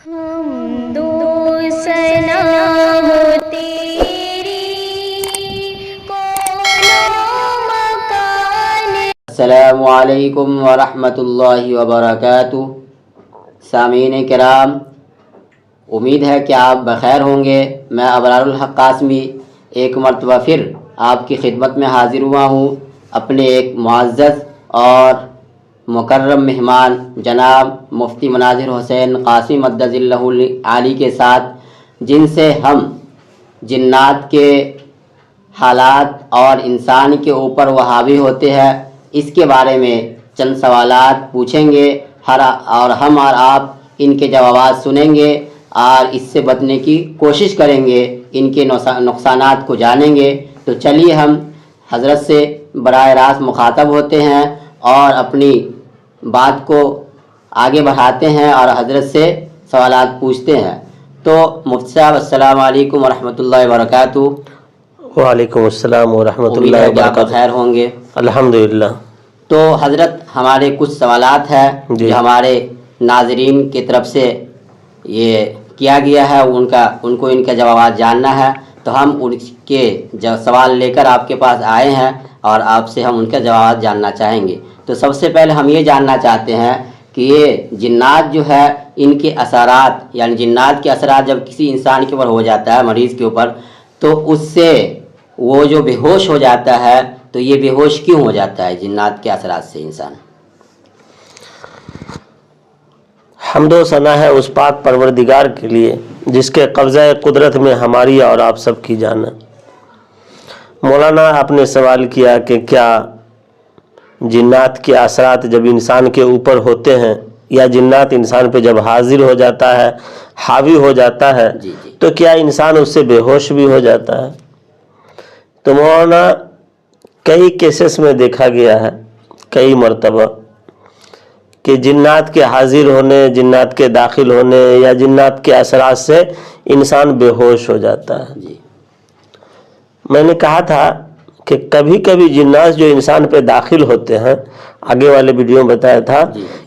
السلام علیکم ورحمۃ اللہ وبرکاتہ۔ سامعین کرام، امید ہے کہ آپ بخیر ہوں گے۔ میں ابرار الحق قاسمی ایک مرتبہ پھر آپ کی خدمت میں حاضر ہوا ہوں اپنے ایک معزز اور مکرم مہمان جناب مفتی مناظر حسین قاسمی مدظ اللہ علی کے ساتھ، جن سے ہم جنات کے حالات اور انسان کے اوپر وہ حاوی ہوتے ہیں اس کے بارے میں چند سوالات پوچھیں گے، اور ہم اور آپ ان کے جوابات سنیں گے اور اس سے بچنے کی کوشش کریں گے، ان کے نقصانات کو جانیں گے۔ تو چلیے ہم حضرت سے براہ راست مخاطب ہوتے ہیں اور اپنی بات کو آگے بڑھاتے ہیں اور حضرت سے سوالات پوچھتے ہیں۔ تو مفتی صاحب السلام علیکم ورحمۃ اللہ وبرکاتہ۔ وعلیکم السلام ورحمۃ اللہ وبرکاتہ۔ بخیر ہوں گے الحمدللہ۔ تو حضرت ہمارے کچھ سوالات ہیں جو ہمارے ناظرین کی طرف سے یہ کیا گیا ہے، ان کو ان کا جوابات جاننا ہے، تو ہم ان کے سوال لے کر آپ کے پاس آئے ہیں اور آپ سے ہم ان کا جوابات جاننا چاہیں گے۔ تو سب سے پہلے ہم یہ جاننا چاہتے ہیں کہ یہ جنات جو ہے ان کے اثرات، یعنی جنات کے اثرات جب کسی انسان کے اوپر ہو جاتا ہے، مریض کے اوپر، تو اس سے وہ جو بے ہوش ہو جاتا ہے، تو یہ بے ہوش کیوں ہو جاتا ہے جنات کے اثرات سے انسان؟ حمد و ثنا ہے اس پاک پروردگار کے لیے جس کے قبضہ قدرت میں ہماری اور آپ سب کی جان ہے۔ مولانا آپ نے سوال کیا کہ کیا جنات کے اثرات جب انسان کے اوپر ہوتے ہیں یا جنات انسان پہ جب حاضر ہو جاتا ہے، حاوی ہو جاتا ہے، تو کیا انسان اس سے بے ہوش بھی ہو جاتا ہے؟ تو مولانا کئی کیسز میں دیکھا گیا ہے، کئی مرتبہ، کہ جنات کے حاضر ہونے، جنات کے داخل ہونے یا جنات کے اثرات سے انسان بے ہوش ہو جاتا ہے۔ میں نے کہا تھا کہ کبھی کبھی جنات جو انسان پہ داخل ہوتے ہیں، آگے والے ویڈیو میں بتایا تھا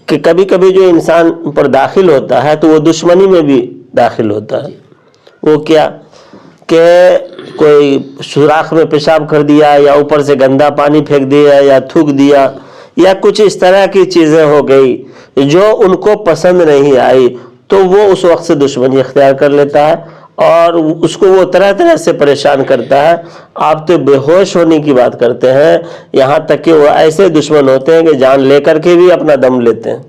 کہ کبھی کبھی جو انسان پر داخل ہوتا ہے تو وہ دشمنی میں بھی داخل ہوتا ہے۔ وہ کیا کہ کوئی سوراخ میں پیشاب کر دیا، یا اوپر سے گندا پانی پھینک دیا، یا تھوک دیا، یا کچھ اس طرح کی چیزیں ہو گئی جو ان کو پسند نہیں آئی، تو وہ اس وقت سے دشمنی اختیار کر لیتا ہے اور اس کو وہ طرح طرح سے پریشان کرتا ہے۔ آپ تو بے ہوش ہونے کی بات کرتے ہیں، یہاں تک کہ وہ ایسے دشمن ہوتے ہیں کہ جان لے کر کے بھی اپنا دم لیتے ہیں،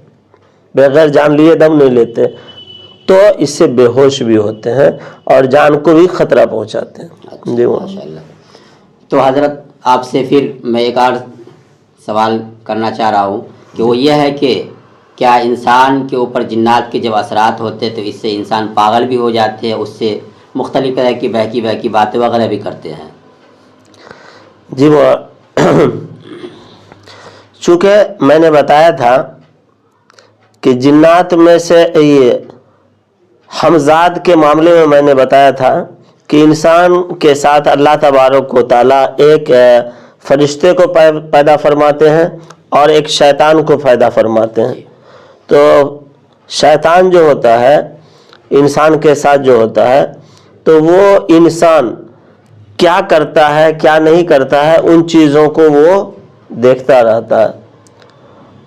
بغیر جان لیے دم نہیں لیتے، تو اس سے بے ہوش بھی ہوتے ہیں اور جان کو بھی خطرہ پہنچاتے ہیں۔ جی ماشاءاللہ۔ تو حضرت آپ سے پھر میں ایک اور سوال کرنا چاہ رہا ہوں کہ وہ یہ ہے کہ کیا انسان کے اوپر جنات کے جب اثرات ہوتے تو اس سے انسان پاگل بھی ہو جاتے ہیں، اس سے مختلف طرح کی بہکی باتیں وغیرہ بھی کرتے ہیں؟ جی وہ چونکہ میں نے بتایا تھا کہ جنات میں سے یہ ہمزاد کے معاملے میں نے بتایا تھا کہ انسان کے ساتھ اللہ تبارک و تعالیٰ ایک فرشتے کو پیدا فرماتے ہیں اور ایک شیطان کو پیدا فرماتے ہیں۔ تو شیطان جو ہوتا ہے انسان کے ساتھ جو ہوتا ہے، تو وہ انسان کیا کرتا ہے کیا نہیں کرتا ہے ان چیزوں کو وہ دیکھتا رہتا ہے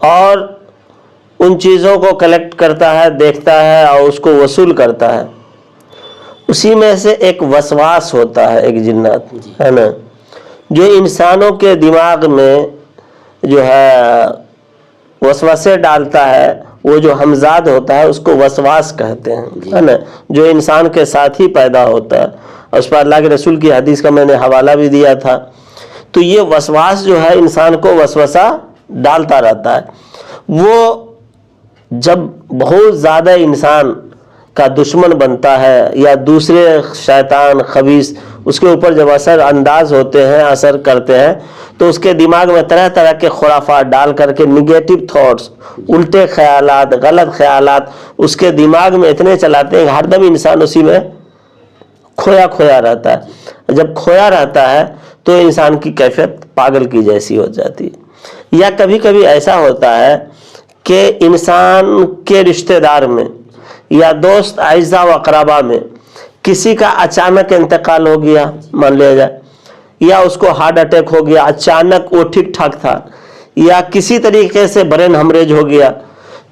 اور ان چیزوں کو کلیکٹ کرتا ہے، دیکھتا ہے اور اس کو وصول کرتا ہے۔ اسی میں سے ایک وسواس ہوتا ہے، ایک جنات ہے نا، جو انسانوں کے دماغ میں جو ہے وسوسے ڈالتا ہے، وہ جو ہمزاد ہوتا ہے اس کو وسواس کہتے ہیں، ہے نا، جو انسان کے ساتھ ہی پیدا ہوتا ہے۔ اور اس پر اللہ کے رسول کی حدیث کا میں نے حوالہ بھی دیا تھا۔ تو یہ وسواس جو ہے انسان کو وسوسہ ڈالتا رہتا ہے۔ وہ جب بہت زیادہ انسان کا دشمن بنتا ہے یا دوسرے شیطان خبیث اس کے اوپر جب اثر انداز ہوتے ہیں، اثر کرتے ہیں، تو اس کے دماغ میں طرح طرح کے خرافات ڈال کر کے نگیٹو تھاٹس، الٹے خیالات، غلط خیالات اس کے دماغ میں اتنے چلاتے ہیں کہ ہر دم انسان اسی میں کھویا رہتا ہے۔ جب کھویا رہتا ہے تو انسان کی کیفیت پاگل کی جیسی ہو جاتی ہے۔ یا کبھی کبھی ایسا ہوتا ہے کہ انسان کے رشتہ دار میں یا دوست اعزا و اقربا میں کسی کا اچانک انتقال ہو گیا مان لیا جائے، یا اس کو ہارٹ اٹیک ہو گیا اچانک، وہ ٹھیک ٹھاک تھا، یا کسی طریقے سے برین ہمریج ہو گیا،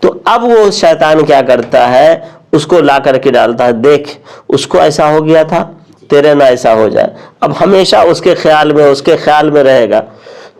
تو اب وہ شیطان کیا کرتا ہے، اس کو لا کر کے ڈالتا ہے، دیکھ اس کو ایسا ہو گیا تھا، تیرے نہ ایسا ہو جائے۔ اب ہمیشہ اس کے خیال میں رہے گا،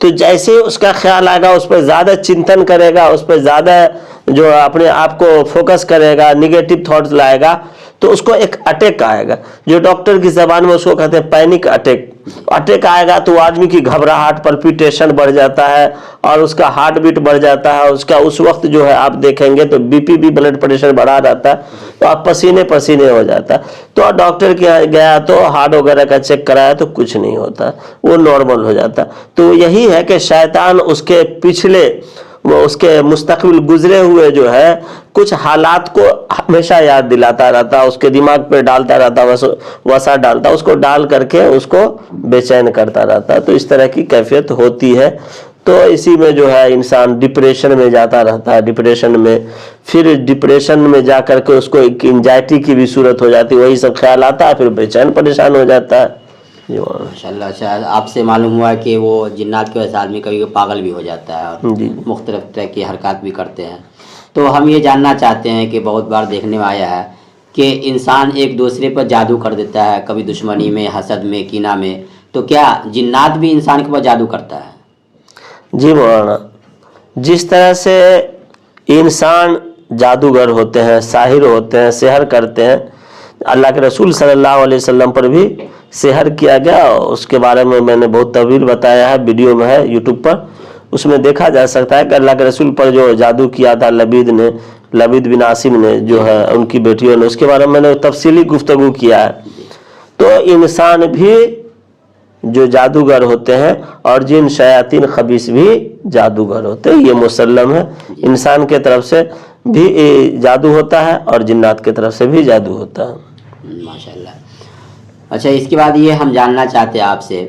تو جیسے ہی اس کا خیال آئے گا اس پہ زیادہ چنتن کرے گا، اس پہ زیادہ جو اپنے آپ کو فوکس کرے گا، نگیٹو تھاٹس لائے گا، تو اس کو ایک اٹیک آئے گا، جو ڈاکٹر کی زبان میں اس کو کہتے ہیں پینک اٹیک آئے گا، تو آدمی کی گھبراہٹ، پلپیٹیشن بڑھ جاتا ہے، اور اس کا ہارٹ بیٹ بڑھ جاتا ہے، اس کا اس وقت جو ہے آپ دیکھیں گے تو بی پی بھی، بلڈ پریشر بڑھا جاتا ہے، تو آپ پسینے ہو جاتا ہے۔ تو ڈاکٹر کے یہاں گیا تو ہارٹ وغیرہ کا چیک کرایا تو کچھ نہیں ہوتا، وہ نارمل ہو جاتا۔ تو یہی ہے کہ شیطان اس کے پچھلے، وہ اس کے مستقبل گزرے ہوئے جو ہے کچھ حالات کو ہمیشہ یاد دلاتا رہتا، اس کے دماغ پہ ڈالتا رہتا، وسا ڈالتا، اس کو ڈال کر کے اس کو بے چین کرتا رہتا، تو اس طرح کی کیفیت ہوتی ہے۔ تو اسی میں جو ہے انسان ڈپریشن میں جاتا رہتا ہے، ڈپریشن میں جا کر کے اس کو ایک انزائٹی کی بھی صورت ہو جاتی ہے، وہی سب خیال آتا ہے، پھر بے چین پریشان ہو جاتا ہے۔ ماشاءاللہ، شاید آپ سے معلوم ہوا کہ وہ جنات کی وجہ سے آدمی کبھی پاگل بھی ہو جاتا ہے اور مختلف طرح کی حرکات بھی کرتے ہیں۔ تو ہم یہ جاننا چاہتے ہیں کہ بہت بار دیکھنے میں آیا ہے کہ انسان ایک دوسرے پر جادو کر دیتا ہے، کبھی دشمنی میں، حسد میں، کینہ میں، تو کیا جنات بھی انسان کے اوپر جادو کرتا ہے؟ جی مولانا، جس طرح سے انسان جادوگر ہوتے ہیں، ساحر ہوتے ہیں، سحر کرتے ہیں، اللہ کے رسول صلی اللہ علیہ وسلم پر بھی سحر کیا گیا، اس کے بارے میں نے بہت طویل بتایا ہے، ویڈیو میں ہے یوٹیوب پر، اس میں دیکھا جا سکتا ہے کہ اللہ کے رسول پر جو جادو کیا تھا لبید بن عاصم نے، جو ہے ان کی بیٹیوں نے، اس کے بارے میں نے تفصیلی گفتگو کیا ہے۔ تو انسان بھی جو جادوگر ہوتے ہیں، اور جن شیاطین خبیث بھی جادوگر ہوتے ہیں، یہ مسلم ہے، انسان کے طرف سے بھی جادو ہوتا ہے اور جنات کی طرف سے بھی جادو ہوتا ہے۔ ماشاءاللہ۔ اچھا، اس کے بعد یہ ہم جاننا چاہتے ہیں آپ سے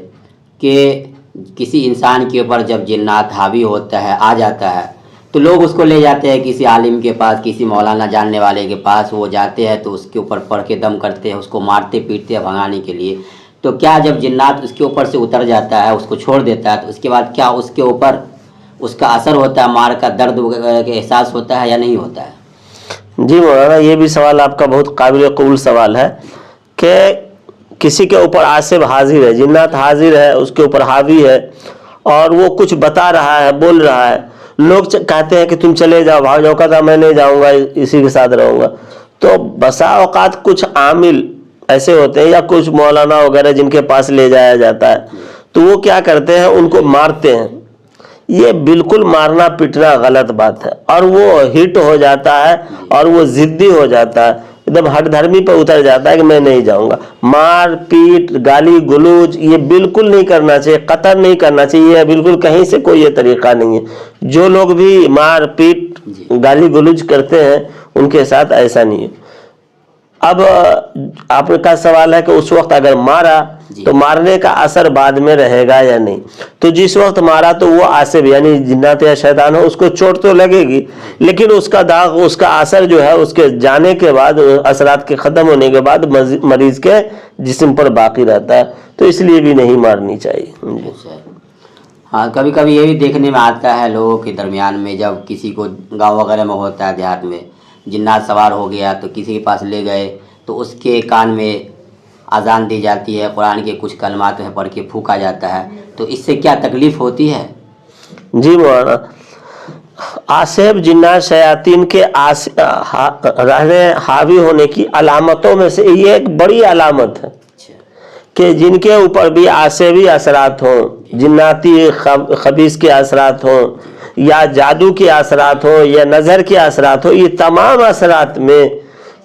کہ کسی انسان کے اوپر جب جنات حاوی ہوتا ہے، آ جاتا ہے، تو لوگ اس کو لے جاتے ہیں کسی عالم کے پاس، کسی مولانا جاننے والے کے پاس، وہ جاتے ہیں تو اس کے اوپر پڑھ کے دم کرتے ہیں، اس کو مارتے پیٹتے ہیں بھگانے کے لیے۔ تو کیا جب جنات اس کے اوپر سے اتر جاتا ہے، اس کو چھوڑ دیتا ہے، تو اس کے بعد کیا اس کے اوپر اس کا اثر ہوتا ہے، مار کا درد کا احساس ہوتا ہے یا نہیں ہوتا ہے؟ جی مولانا، یہ بھی سوال آپ کا بہت قابل قبول سوال ہے کہ کسی کے اوپر عاصب حاضر ہے، جنات حاضر ہے، اس کے اوپر حاوی ہے، اور وہ کچھ بتا رہا ہے، بول رہا ہے، لوگ کہتے ہیں کہ تم چلے جاؤ، بھاگ جاؤ، کہتا میں نہیں جاؤں گا، اسی کے ساتھ رہوں گا۔ تو بسا اوقات کچھ عامل ایسے ہوتے ہیں، یا کچھ مولانا وغیرہ جن کے پاس لے جایا جاتا ہے، تو وہ کیا کرتے ہیں، ان کو مارتے ہیں۔ یہ بالکل مارنا پیٹنا غلط بات ہے، اور وہ ہٹ ہو جاتا ہے، اور وہ ضدی ہو جاتا ہے، ایک دم ہٹ دھرمی پہ اتر جاتا ہے کہ میں نہیں جاؤں گا۔ مار پیٹ، گالی گلوچ یہ بالکل نہیں کرنا چاہیے، قطر نہیں کرنا چاہیے، بالکل کہیں سے کوئی یہ طریقہ نہیں ہے۔ جو لوگ بھی مار پیٹ، گالی گلوچ کرتے ہیں، ان کے ساتھ ایسا نہیں ہے۔ اب آپ کا سوال ہے کہ اس وقت اگر مارا تو مارنے کا اثر بعد میں رہے گا یا نہیں؟ تو جس وقت مارا تو وہ عاصب یعنی جنات یا شیطان ہو، اس کو چوٹ تو لگے گی، لیکن اس کا داغ، اس کا اثر جو ہے اس کے جانے کے بعد، اثرات کے ختم ہونے کے بعد مریض کے جسم پر باقی رہتا ہے، تو اس لیے بھی نہیں مارنی چاہیے۔ ہاں، کبھی کبھی یہ بھی دیکھنے میں آتا ہے لوگوں کے درمیان میں، جب کسی کو گاؤں وغیرہ میں ہوتا ہے، دیہات میں جنات سوار ہو گیا تو کسی کے پاس لے گئے تو اس کے کان میں اذان دی جاتی ہے، قرآن کے کچھ کلمات پڑھ کے پھونکا جاتا ہے، تو اس سے کیا تکلیف ہوتی ہے؟ جی مولانا، عاصب جنات شیاطین کے رہنے حاوی ہونے کی علامتوں میں سے یہ ایک بڑی علامت ہے کہ جن کے اوپر بھی عاصبی اثرات ہوں، جناتی خبیث کے اثرات ہوں، یا جادو کے اثرات ہوں، یا نظر کے اثرات ہوں، یہ تمام اثرات میں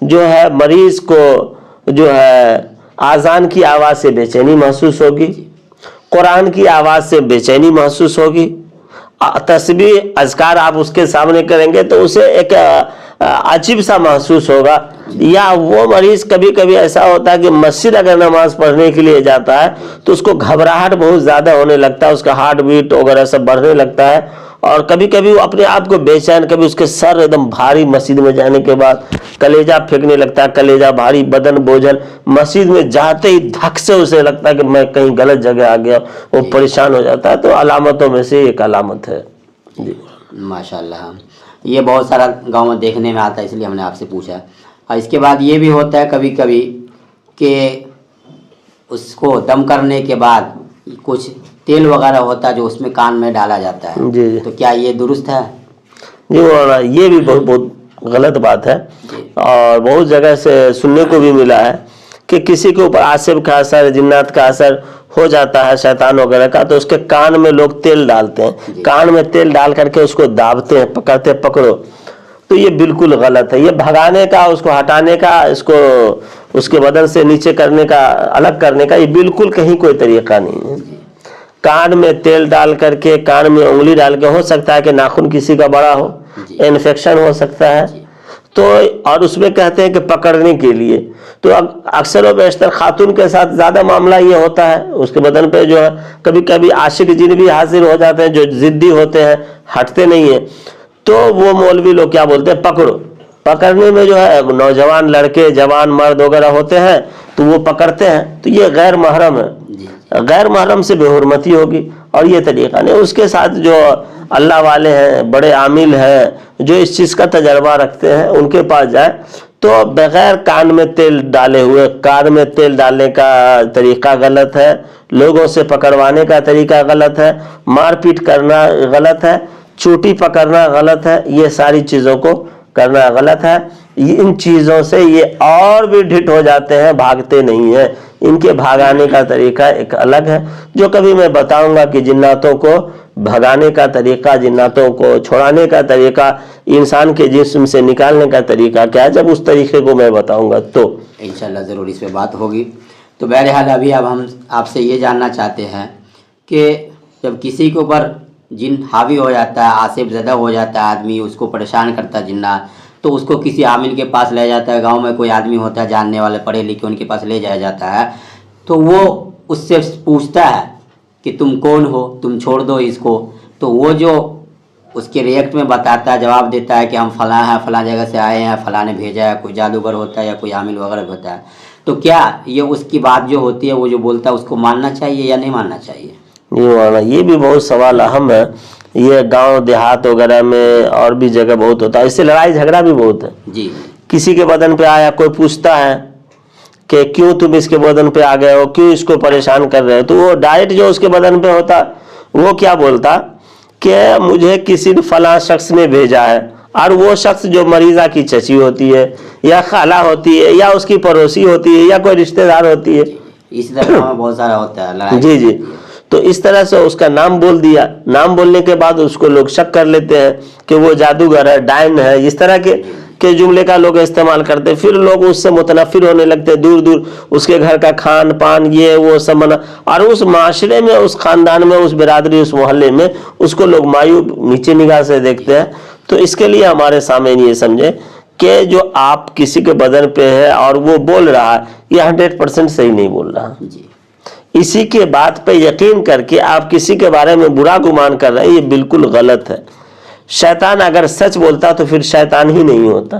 جو ہے مریض کو جو ہے آذان کی آواز سے بے چینی محسوس ہوگی، قرآن کی آواز سے بے چینی محسوس ہوگی، تسبیح اذکار آپ اس کے سامنے کریں گے تو اسے ایک عجیب سا محسوس ہوگا۔ یا وہ مریض کبھی کبھی ایسا ہوتا ہے کہ مسجد اگر نماز پڑھنے کے لیے جاتا ہے تو اس کو گھبراہٹ بہت زیادہ ہونے لگتا ہے، اس کا ہارٹ بیٹ وغیرہ سب بڑھنے لگتا ہے، اور کبھی کبھی وہ اپنے آپ کو بے چین, کبھی اس کے سر ایک دم بھاری, مسجد میں جانے کے بعد کلیجہ پھینکنے لگتا ہے, کلیجہ بھاری, بدن بوجھل, مسجد میں جاتے ہی دھک سے اسے لگتا ہے کہ میں کہیں غلط جگہ آ گیا, وہ پریشان ہو جاتا ہے. تو علامتوں میں سے ایک علامت ہے. جی ماشاءاللہ, یہ بہت سارا گاؤں میں دیکھنے میں آتا ہے, اس لیے ہم نے آپ سے پوچھا. اور اس کے بعد یہ بھی ہوتا ہے کبھی کبھی کہ اس کو دم کرنے کے بعد کچھ تیل وغیرہ ہوتا ہے جو اس میں کان میں ڈالا جاتا ہے. جی تو کیا یہ درست ہے؟ جی مولانا, یہ بھی بہت غلط بات ہے, اور بہت جگہ سے سننے کو بھی ملا ہے کہ کسی کے اوپر عاصب کا اثر, جنات کا اثر ہو جاتا ہے, شیطان وغیرہ کا, تو اس کے کان میں لوگ تیل ڈالتے ہیں, کان میں تیل ڈال کر کے اس کو دابتے ہیں, پکڑتے پکڑو. تو یہ بالکل غلط ہے. یہ بھگانے کا, اس کو ہٹانے کا, اس کو اس کے بدن سے نیچے کرنے کا, الگ کرنے کا, یہ بالکل کہیں کوئی طریقہ نہیں ہے. کان میں تیل ڈال کر کے, کان میں انگلی ڈال کے, ہو سکتا ہے کہ ناخن کسی کا بڑا ہو, انفیکشن ہو سکتا ہے, تو اور اس میں کہتے ہیں کہ پکڑنے کے لیے. تو اکثر و بیشتر خاتون کے ساتھ زیادہ معاملہ یہ ہوتا ہے, اس کے بدن پہ جو ہے کبھی کبھی عاشق جن بھی حاضر ہو جاتے ہیں جو ضدی ہوتے ہیں, ہٹتے نہیں ہیں, تو وہ مولوی لوگ کیا بولتے ہیں, پکڑو. پکڑنے میں جو ہے نوجوان لڑکے, جوان مرد وغیرہ ہوتے ہیں تو وہ پکڑتے ہیں, تو یہ غیر محرم ہے. غیر محرم سے بے حرمتی ہوگی, اور یہ طریقہ نہیں. اس کے ساتھ جو اللہ والے ہیں, بڑے عامل ہیں, جو اس چیز کا تجربہ رکھتے ہیں, ان کے پاس جائے. تو بغیر کان میں تیل ڈالے ہوئے, کان میں تیل ڈالنے کا طریقہ غلط ہے, لوگوں سے پکڑوانے کا طریقہ غلط ہے, مار پیٹ کرنا غلط ہے, چوٹی پکڑنا غلط ہے, یہ ساری چیزوں کو کرنا غلط ہے. ان چیزوں سے یہ اور بھی ڈھٹ ہو جاتے ہیں, بھاگتے نہیں ہیں. ان کے بھگانے کا طریقہ ایک الگ ہے, جو کبھی میں بتاؤں گا کہ جناتوں کو بھگانے کا طریقہ, جناتوں کو چھوڑانے کا طریقہ, انسان کے جسم سے نکالنے کا طریقہ کیا ہے, جب اس طریقے کو میں بتاؤں گا تو انشاءاللہ ضرور اس پہ بات ہوگی. تو بہرحال ابھی اب ہم آپ سے یہ جاننا چاہتے ہیں کہ جب کسی کے اوپر جن حاوی ہو جاتا ہے, عاصب زدہ ہو جاتا ہے آدمی, اس کو پریشان کرتا ہے جنات, تو اس کو کسی عامل کے پاس لے جاتا ہے. گاؤں میں کوئی آدمی ہوتا ہے جاننے والے, پڑھے لکھے, ان کے پاس لے جایا جاتا ہے, تو وہ اس سے پوچھتا ہے کہ تم کون ہو, تم چھوڑ دو اس کو. تو وہ جو اس کے ریئیکٹ میں بتاتا ہے, جواب دیتا ہے کہ ہم فلاں ہیں, فلاں جگہ سے آئے ہیں, فلاں نے بھیجا ہے, کوئی جادوگر ہوتا ہے یا کوئی عامل وغیرہ ہوتا ہے. تو کیا یہ اس کی بات جو ہوتی ہے, وہ جو بولتا ہے, اس کو ماننا چاہیے یا نہیں ماننا چاہیے؟ جی مولانا, یہ بھی بہت سوال اہم ہے. یہ گاؤں دیہات وغیرہ میں اور بھی جگہ بہت ہوتا ہے, اس سے لڑائی جھگڑا بھی بہت ہے. جی, کسی کے بدن پہ آیا, کوئی پوچھتا ہے کہ کیوں تم اس کے بدن پہ آ گئے ہو, کیوں اس کو پریشان کر رہے ہو, تو وہ ڈائریکٹ جو اس کے بدن پہ ہوتا وہ کیا بولتا کہ مجھے کسی فلاں شخص نے بھیجا ہے, اور وہ شخص جو مریضہ کی چچی ہوتی ہے, یا خالہ ہوتی ہے, یا اس کی پڑوسی ہوتی ہے, یا کوئی رشتہ دار ہوتی ہے. اس طرح بہت سارا ہوتا ہے لڑائی. جی جی, تو اس طرح سے اس کا نام بول دیا. نام بولنے کے بعد اس کو لوگ شک کر لیتے ہیں کہ وہ جادوگر ہے, ڈائن ہے, اس طرح کے جملے کا لوگ استعمال کرتے. پھر لوگ اس سے متنفر ہونے لگتے, دور دور اس کے گھر کا کھان پان یہ وہ سب منع, اور اس معاشرے میں, اس خاندان میں, اس برادری, اس محلے میں اس کو لوگ مایوب نیچے نگاہ سے دیکھتے ہیں. تو اس کے لیے ہمارے سامنے یہ سمجھے کہ جو آپ کسی کے بدن پہ ہے اور وہ بول رہا ہے, یہ 100% صحیح نہیں بول رہا. اسی کے بات پہ یقین کر کے آپ کسی کے بارے میں برا گمان کر رہے ہیں, یہ بالکل غلط ہے. شیطان اگر سچ بولتا تو پھر شیطان ہی نہیں ہوتا.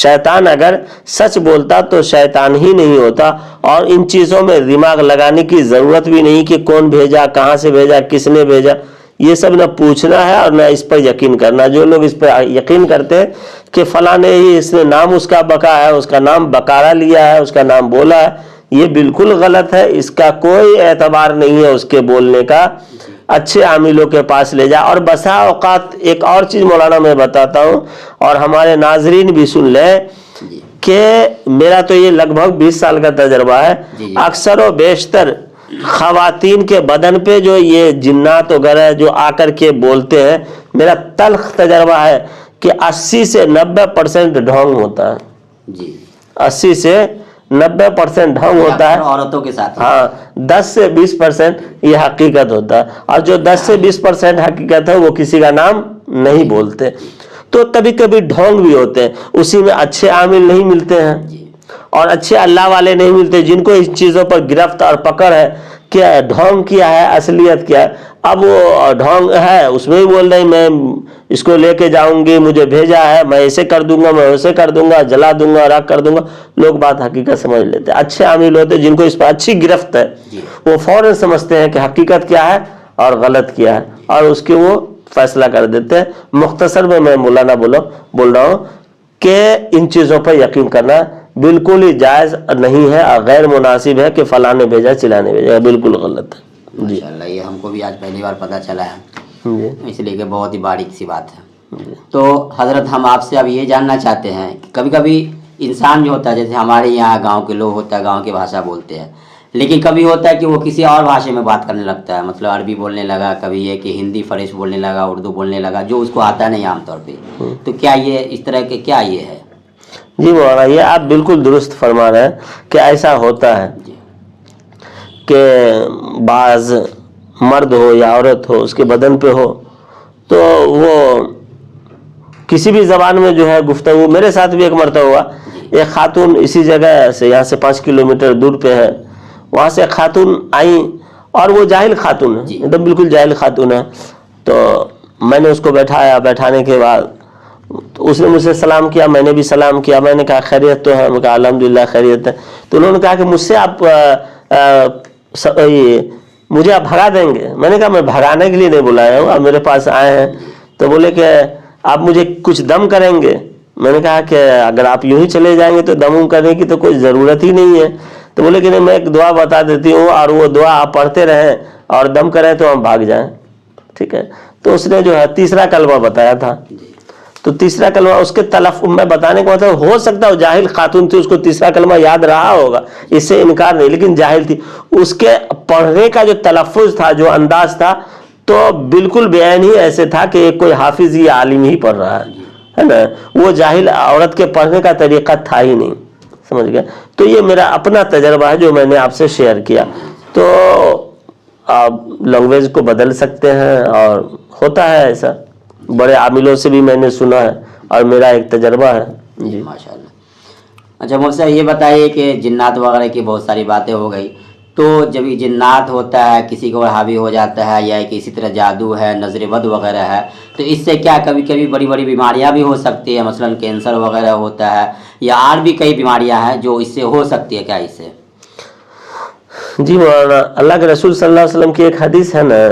شیطان اگر سچ بولتا تو شیطان ہی نہیں ہوتا. اور ان چیزوں میں دماغ لگانے کی ضرورت بھی نہیں کہ کون بھیجا, کہاں سے بھیجا, کس نے بھیجا. یہ سب نہ پوچھنا ہے اور نہ اس پر یقین کرنا. جو لوگ اس پر یقین کرتے ہیں کہ فلاں نے ہی, اس نے نام اس کا بکا ہے, اس کا نام بکارا لیا ہے, اس کا نام بولا ہے, یہ بالکل غلط ہے. اس کا کوئی اعتبار نہیں ہے اس کے بولنے کا. اچھے عاملوں کے پاس لے جا. اور بسا اوقات ایک اور چیز مولانا میں بتاتا ہوں, اور ہمارے ناظرین بھی سن لیں کہ میرا تو یہ لگ بھگ 20 سال کا تجربہ ہے. اکثر و بیشتر خواتین کے بدن پہ جو یہ جنات وغیرہ جو آ کر کے بولتے ہیں, میرا تلخ تجربہ ہے کہ 80 سے 90% ڈھونگ ہوتا ہے. 80 سے 90% ڈھونگ ہوتا ہے عورتوں کے ساتھ. ہاں, 10 سے 20% یہ حقیقت ہوتا ہے. اور جو 10 سے 20% حقیقت ہے وہ کسی کا نام نہیں بولتے. تو کبھی کبھی ڈھونگ بھی ہوتے ہیں, اسی میں اچھے عامل نہیں ملتے ہیں اور اچھے اللہ والے نہیں ملتے جن کو اس چیزوں پر گرفت اور پکڑ ہے کیا ڈھونگ کیا ہے، اصلیت کیا ہے. اب وہ ڈھونگ ہے اس میں بھی بول رہے میں اس کو لے کے جاؤں گی، مجھے بھیجا ہے، میں ایسے کر دوں گا، میں ویسے کر دوں گا، جلا دوں گا، راکھ کر دوں گا. لوگ بات حقیقت سمجھ لیتے ہیں. اچھے عامل ہوتے جن کو اس پر اچھی گرفت ہے، وہ فوراً سمجھتے ہیں کہ حقیقت کیا ہے اور غلط کیا ہے، اور اس کے وہ فیصلہ کر دیتے ہیں. مختصر میں مولانا بول رہا ہوں کہ ان چیزوں پر یقین کرنا بالکل ہی جائز نہیں ہے اور غیر مناسب ہے کہ فلاں نے بھیجا چلانے بھیجا، بالکل غلط ہے. جی ماشاءاللہ، یہ ہم کو بھی آج پہلی بار پتہ چلا ہے، جی اس لیے کہ بہت ہی باریک سی بات ہے. تو حضرت ہم آپ سے اب یہ جاننا چاہتے ہیں کہ کبھی کبھی انسان جو ہوتا ہے، جیسے ہمارے یہاں گاؤں کے لوگ ہوتا ہے گاؤں کی بھاشا بولتے ہیں، لیکن کبھی ہوتا ہے کہ وہ کسی اور بھاشے میں بات کرنے لگتا ہے، مطلب عربی بولنے لگا، کبھی یہ کہ ہندی فریش بولنے لگا، اردو بولنے لگا، جو اس کو آتا نہیں عام طور پہ. تو کیا یہ اس طرح کے کیا یہ ہے؟ جی مولانا، یہ آپ بالکل درست فرما رہے ہیں کہ ایسا ہوتا ہے جی کہ بعض مرد ہو یا عورت ہو اس کے بدن پہ ہو تو وہ کسی بھی زبان میں جو ہے گفتگو. میرے ساتھ بھی ایک مرتبہ ہوا، ایک خاتون اسی جگہ سے، یہاں سے 5 کلومیٹر دور پہ ہے، وہاں سے خاتون آئیں اور وہ جاہل خاتون ہے، ایک دم بالکل جاہل خاتون ہے. تو میں نے اس کو بٹھایا، بیٹھانے کے بعد تو اس نے مجھ سے سلام کیا، میں نے بھی سلام کیا. میں نے کہا خیریت تو ہے؟ میں نے کہا الحمدللہ خیریت ہے. تو انہوں نے کہا کہ مجھ سے آپ مجھے آپ بھگا دیں گے. میں نے کہا میں بھگانے کے لیے نہیں بلایا ہوں، آپ میرے پاس آئے ہیں. تو بولے کہ آپ مجھے کچھ دم کریں گے. میں نے کہا کہ اگر آپ یوں ہی چلے جائیں گے تو دم کرنے کی تو کوئی ضرورت ہی نہیں ہے. تو بولے کہ نہیں، میں ایک دعا بتا دیتی ہوں اور وہ دعا آپ پڑھتے رہیں اور دم کریں تو ہم بھاگ جائیں. ٹھیک ہے. تو اس نے جو ہے تیسرا کلمہ بتایا تھا. تو تیسرا کلمہ اس کے تلفظ میں بتانے کا مطلب ہو سکتا ہے جاہل خاتون تھی، اس کو تیسرا کلمہ یاد رہا ہوگا، اس سے انکار نہیں، لیکن جاہل تھی. اس کے پڑھنے کا جو تلفظ تھا، جو انداز تھا، تو بالکل بیان ہی ایسے تھا کہ ایک کوئی حافظ یا عالم ہی پڑھ رہا ہے نا. وہ جاہل عورت کے پڑھنے کا طریقہ تھا ہی نہیں. سمجھ گئے؟ تو یہ میرا اپنا تجربہ ہے جو میں نے آپ سے شیئر کیا. تو آپ لینگویج کو بدل سکتے ہیں اور ہوتا ہے ایسا. بڑے عاملوں سے بھی میں نے سنا ہے اور میرا ایک تجربہ ہے. جی ماشاءاللہ. اچھا مجھ سے یہ بتائیے کہ جنات وغیرہ کی بہت ساری باتیں ہو گئی، تو جب یہ جنات ہوتا ہے، کسی کو حاوی ہو جاتا ہے، یا کسی طرح جادو ہے، نظر بد وغیرہ ہے، تو اس سے کیا کبھی کبھی بڑی بڑی بیماریاں بھی ہو سکتی ہیں، مثلا کینسر وغیرہ ہوتا ہے، یا اور بھی کئی بیماریاں ہیں جو اس سے ہو سکتی ہے کیا اس سے؟ جی مولانا، اللہ کے رسول صلی اللہ علیہ وسلم کی ایک حدیث ہے نا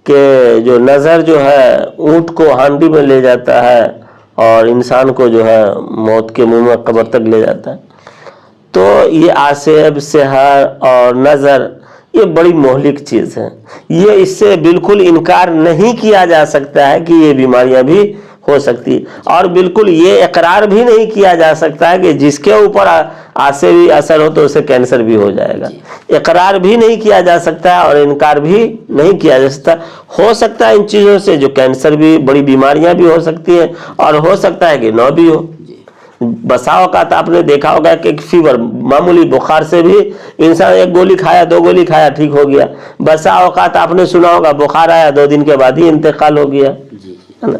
کہ جو نظر جو ہے اونٹ کو ہانڈی میں لے جاتا ہے اور انسان کو جو ہے موت کے منہ میں قبر تک لے جاتا ہے. تو یہ آسیب، سحر اور نظر یہ بڑی مہلک چیز ہے. یہ اس سے بالکل انکار نہیں کیا جا سکتا ہے کہ یہ بیماریاں بھی ہو سکتی، اور بالکل یہ اقرار بھی نہیں کیا جا سکتا ہے کہ جس کے اوپر آسیبی اثر ہو تو اسے کینسر بھی ہو جائے گا. اقرار بھی نہیں کیا جا سکتا اور انکار بھی نہیں کیا جا سکتا. ہو سکتا ہے ان چیزوں سے جو کینسر بھی، بڑی بیماریاں بھی ہو سکتی ہیں، اور ہو سکتا ہے کہ نہ بھی ہو. بسا اوقات آپ نے دیکھا ہوگا کہ فیور، معمولی بخار سے بھی انسان ایک گولی کھایا، 2 گولی کھایا، ٹھیک ہو گیا. بسا اوقات آپ نے سنا ہوگا بخار آیا، 2 دن کے بعد ہی انتقال ہو گیا، ہے نا.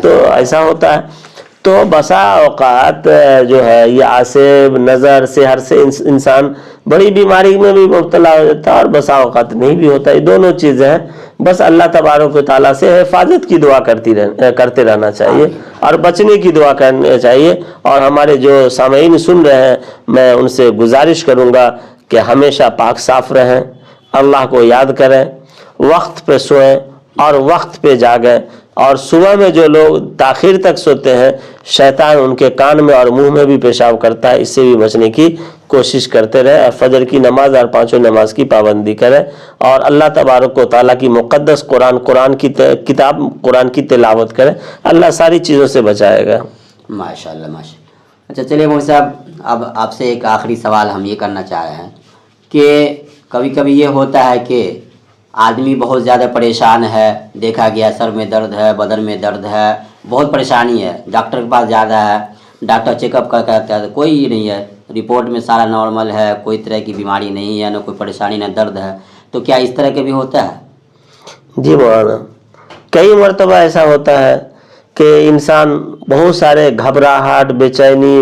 تو ایسا ہوتا ہے. تو بسا اوقات جو ہے یہ آسیب، نظر، سحر سے انسان بڑی بیماری میں بھی مبتلا ہو جاتا ہے، اور بسا اوقات نہیں بھی ہوتا. یہ دونوں چیزیں ہیں. بس اللہ تبارک و تعالیٰ سے حفاظت کی دعا کرتے رہنا چاہیے اور بچنے کی دعا کرنا چاہیے. اور ہمارے جو سامعین سن رہے ہیں، میں ان سے گزارش کروں گا کہ ہمیشہ پاک صاف رہیں، اللہ کو یاد کریں، وقت پہ سوئیں اور وقت پہ جاگیں. اور صبح میں جو لوگ تاخیر تک سوتے ہیں، شیطان ان کے کان میں اور منہ میں بھی پیشاب کرتا ہے، اس سے بھی بچنے کی کوشش کرتے رہیں. اور فجر کی نماز اور 5 نماز کی پابندی کریں، اور اللہ تبارک و تعالیٰ کی مقدس قرآن کی کتاب قرآن کی تلاوت کریں. اللہ ساری چیزوں سے بچائے گا. ماشاءاللہ ماشاءاللہ. اچھا چلیے مولوی صاحب، اب آپ سے ایک آخری سوال ہم یہ کرنا چاہ رہے ہیں کہ کبھی کبھی یہ ہوتا ہے کہ آدمی بہت زیادہ پریشان ہے، دیکھا گیا سر میں درد ہے، بدن میں درد ہے، بہت پریشانی ہے، ڈاکٹر کے پاس جاتا ہے، ڈاکٹر چیک اپ کر کہتا ہے کوئی نہیں ہے، رپورٹ میں سارا نارمل ہے، کوئی طرح کی بیماری نہیں ہے، نہ کوئی پریشانی نہ درد ہے. تو کیا اس طرح کے بھی ہوتا ہے؟ جی مولانا، کئی مرتبہ ایسا ہوتا ہے کہ انسان بہت سارے گھبراہٹ، بے چینی،